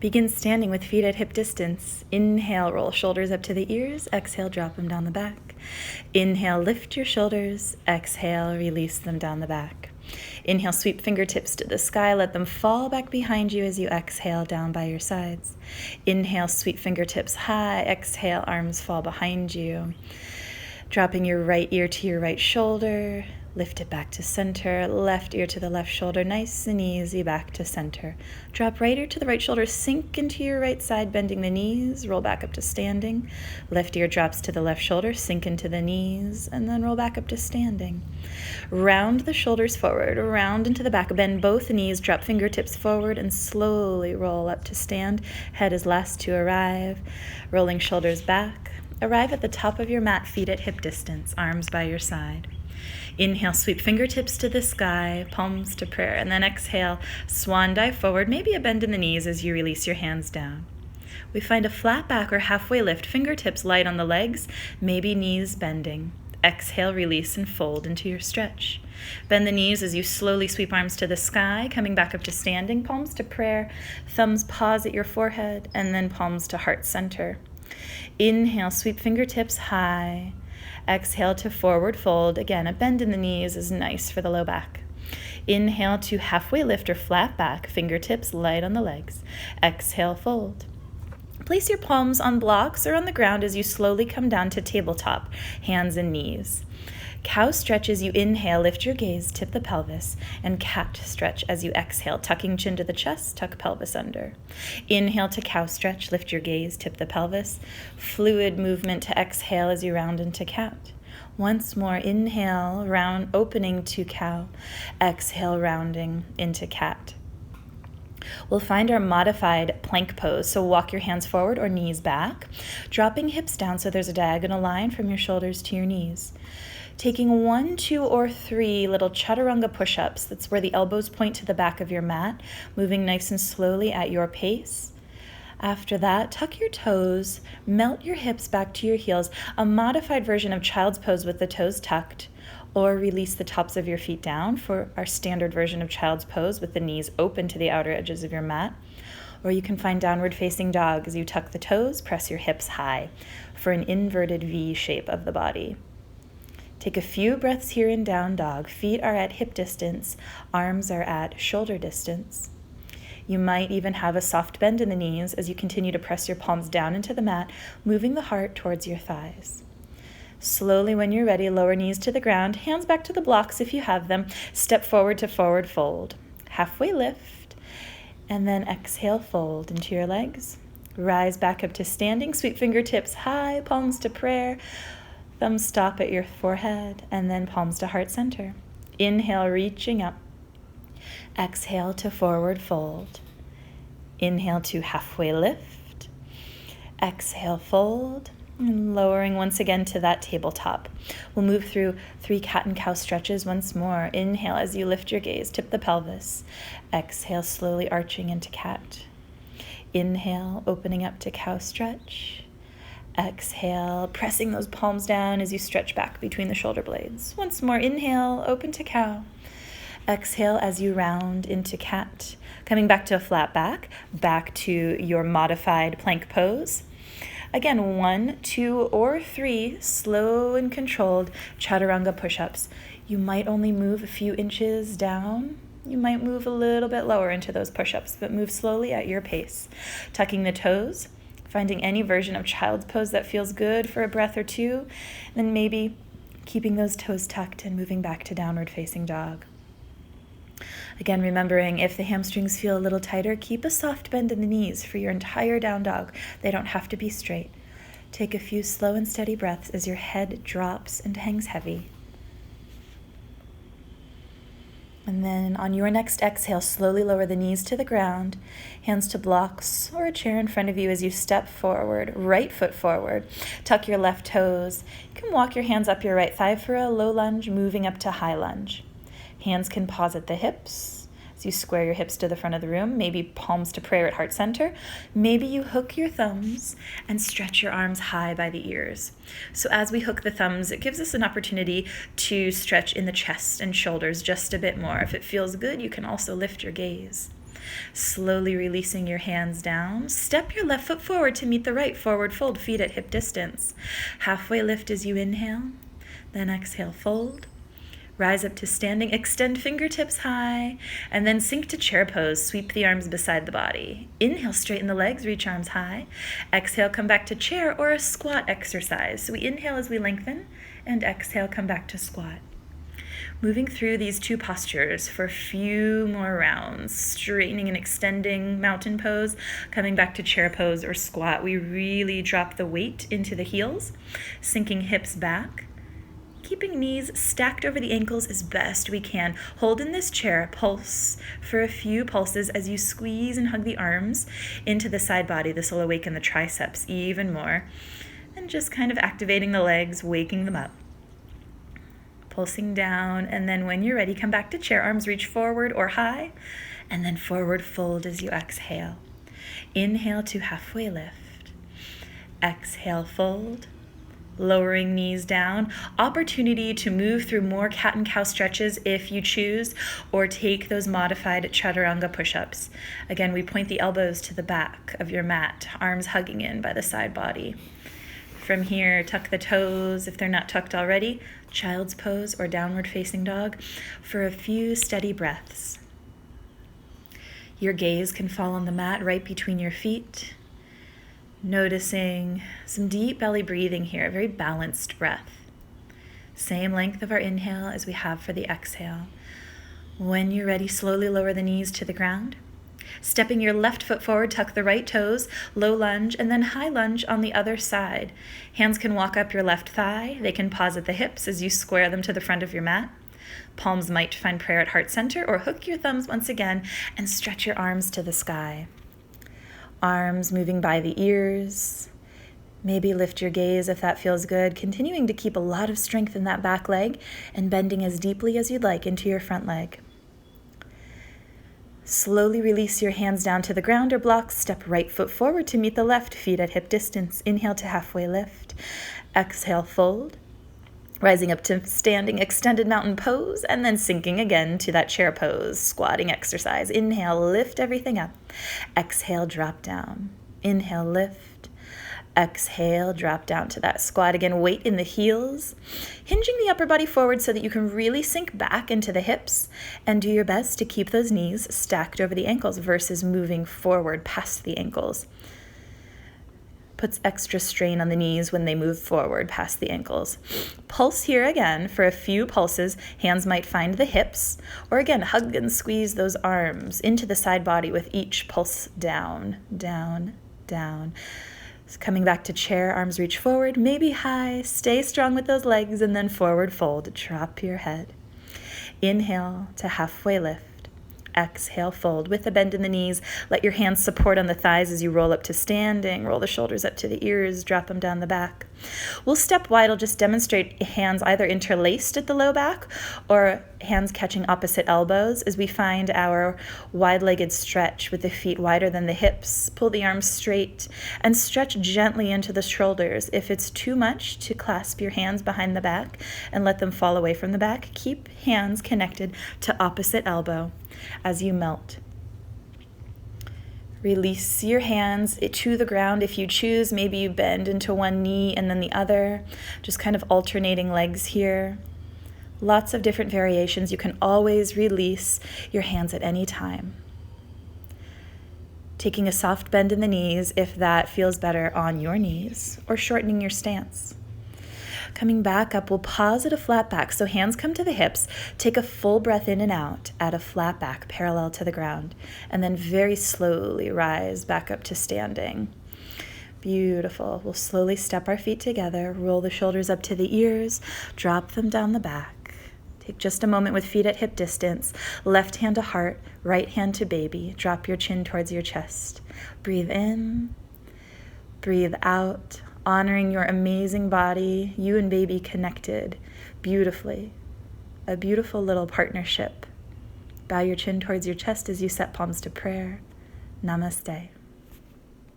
Begin standing with feet at hip distance. Inhale, roll shoulders up to the ears. Exhale, drop them down the back. Inhale, lift your shoulders. Exhale, release them down the back. Inhale, sweep fingertips to the sky. Let them fall back behind you as you exhale down by your sides. Inhale, sweep fingertips high. Exhale, arms fall behind you. Dropping your right ear to your right shoulder. Lift it back to center, left ear to the left shoulder, nice and easy back to center. Drop right ear to the right shoulder, sink into your right side, bending the knees, roll back up to standing. Left ear drops to the left shoulder, sink into the knees, and then roll back up to standing. Round the shoulders forward, round into the back, bend both knees, drop fingertips forward, and slowly roll up to stand. Head is last to arrive, rolling shoulders back. Arrive at the top of your mat, feet at hip distance, arms by your side. Inhale, sweep fingertips to the sky, palms to prayer, and then exhale, swan dive forward, maybe a bend in the knees as you release your hands down. We find a flat back or halfway lift, fingertips light on the legs, maybe knees bending. Exhale, release and fold into your stretch. Bend the knees as you slowly sweep arms to the sky, coming back up to standing, palms to prayer, thumbs pause at your forehead, and then palms to heart center. Inhale, sweep fingertips high. Exhale to forward fold. Again, a bend in the knees is nice for the low back. Inhale to halfway lift or flat back, fingertips light on the legs. Exhale, fold. Place your palms on blocks or on the ground as you slowly come down to tabletop, hands and knees. Cow stretch as you inhale, lift your gaze, tip the pelvis, and cat stretch as you exhale, tucking chin to the chest, tuck pelvis under. Inhale to cow stretch, lift your gaze, tip the pelvis. Fluid movement to exhale as you round into cat. Once more, inhale, round, opening to cow. Exhale, rounding into cat. We'll find our modified plank pose, so walk your hands forward or knees back, dropping hips down so there's a diagonal line from your shoulders to your knees. Taking 1, 2, or 3 little Chaturanga push-ups, that's where the elbows point to the back of your mat, moving nice and slowly at your pace. After that, tuck your toes, melt your hips back to your heels, a modified version of child's pose with the toes tucked, or release the tops of your feet down for our standard version of child's pose with the knees open to the outer edges of your mat. Or you can find downward facing dog as you tuck the toes, press your hips high for an inverted V shape of the body. Take a few breaths here in down dog. Feet are at hip distance, arms are at shoulder distance. You might even have a soft bend in the knees as you continue to press your palms down into the mat, moving the heart towards your thighs. Slowly, when you're ready, lower knees to the ground, hands back to the blocks if you have them. Step forward to forward fold. Halfway lift, and then exhale, fold into your legs. Rise back up to standing, sweep fingertips high, palms to prayer. Thumbs stop at your forehead, and then palms to heart center. Inhale, reaching up. Exhale to forward fold. Inhale to halfway lift. Exhale, fold. And lowering once again to that tabletop. We'll move through 3 cat and cow stretches once more. Inhale as you lift your gaze, tip the pelvis. Exhale, slowly arching into cat. Inhale, opening up to cow stretch. Exhale, pressing those palms down as you stretch back between the shoulder blades. Once more, inhale, open to cow. Exhale as you round into cat. Coming back to a flat back to your modified plank pose. Again, 1, 2, or 3 slow and controlled Chaturanga push-ups. You might only move a few inches down. You might move a little bit lower into those push-ups, but move slowly at your pace. Tucking the toes, finding any version of child's pose that feels good for a breath or two, then maybe keeping those toes tucked and moving back to downward facing dog. Again, remembering if the hamstrings feel a little tighter, keep a soft bend in the knees for your entire down dog. They don't have to be straight. Take a few slow and steady breaths as your head drops and hangs heavy. And then on your next exhale, slowly lower the knees to the ground, hands to blocks or a chair in front of you as you step forward, right foot forward. Tuck your left toes. You can walk your hands up your right thigh for a low lunge, moving up to high lunge. Hands can pause at the hips as you square your hips to the front of the room, maybe palms to prayer at heart center. Maybe you hook your thumbs and stretch your arms high by the ears. So as we hook the thumbs, it gives us an opportunity to stretch in the chest and shoulders just a bit more. If it feels good, you can also lift your gaze. Slowly releasing your hands down, step your left foot forward to meet the right, forward fold, feet at hip distance. Halfway lift as you inhale, then exhale, fold. Rise up to standing, extend fingertips high, and then sink to chair pose. Sweep the arms beside the body. Inhale, straighten the legs, reach arms high. Exhale, come back to chair or a squat exercise. So we inhale as we lengthen, and exhale, come back to squat. Moving through these two postures for a few more rounds, straightening and extending mountain pose, coming back to chair pose or squat. We really drop the weight into the heels, sinking hips back. Keeping knees stacked over the ankles as best we can. Hold in this chair, pulse for a few pulses as you squeeze and hug the arms into the side body. This will awaken the triceps even more. And just kind of activating the legs, waking them up. Pulsing down, and then when you're ready, come back to chair. Arms reach forward or high, and then forward fold as you exhale. Inhale to halfway lift. Exhale, fold. Lowering knees down, opportunity to move through more cat and cow stretches if you choose, or take those modified Chaturanga push-ups. Again, we point the elbows to the back of your mat, arms hugging in by the side body. From here, tuck the toes if they're not tucked already, child's pose or downward facing dog for a few steady breaths. Your gaze can fall on the mat right between your feet. Noticing some deep belly breathing here, a very balanced breath. Same length of our inhale as we have for the exhale. When you're ready, slowly lower the knees to the ground. Stepping your left foot forward, tuck the right toes, low lunge, and then high lunge on the other side. Hands can walk up your left thigh. They can pause at the hips as you square them to the front of your mat. Palms might find prayer at heart center, or hook your thumbs once again and stretch your arms to the sky. Arms moving by the ears. Maybe lift your gaze if that feels good, continuing to keep a lot of strength in that back leg and bending as deeply as you'd like into your front leg. Slowly release your hands down to the ground or blocks. Step right foot forward to meet the left, feet at hip distance. Inhale to halfway lift. Exhale, fold. Rising up to standing extended mountain pose, and then sinking again to that chair pose, squatting exercise. Inhale, lift everything up. Exhale, drop down. Inhale, lift. Exhale, drop down to that squat again. Weight in the heels, hinging the upper body forward so that you can really sink back into the hips, and do your best to keep those knees stacked over the ankles versus moving forward past the ankles. Puts extra strain on the knees when they move forward past the ankles. Pulse here again for a few pulses. Hands might find the hips, or again, hug and squeeze those arms into the side body with each pulse down, down, down. So coming back to chair, arms reach forward, maybe high. Stay strong with those legs, and then forward fold. Drop your head. Inhale to halfway lift. Exhale, fold with a bend in the knees. Let your hands support on the thighs as you roll up to standing. Roll the shoulders up to the ears, drop them down the back. We'll step wide. I'll just demonstrate hands either interlaced at the low back or hands catching opposite elbows as we find our wide-legged stretch with the feet wider than the hips. Pull the arms straight and stretch gently into the shoulders. If it's too much, to clasp your hands behind the back and let them fall away from the back. Keep hands connected to opposite elbow as you melt. Release your hands to the ground if you choose. Maybe you bend into one knee and then the other, just kind of alternating legs here. Lots of different variations. You can always release your hands at any time. Taking a soft bend in the knees if that feels better on your knees, or shortening your stance. Coming back up, we'll pause at a flat back. So hands come to the hips. Take a full breath in and out at a flat back, parallel to the ground. And then very slowly rise back up to standing. Beautiful. We'll slowly step our feet together. Roll the shoulders up to the ears. Drop them down the back. Take just a moment with feet at hip distance. Left hand to heart, right hand to baby. Drop your chin towards your chest. Breathe in. Breathe out. Honoring your amazing body, you and baby connected beautifully. A beautiful little partnership. Bow your chin towards your chest as you set palms to prayer. Namaste.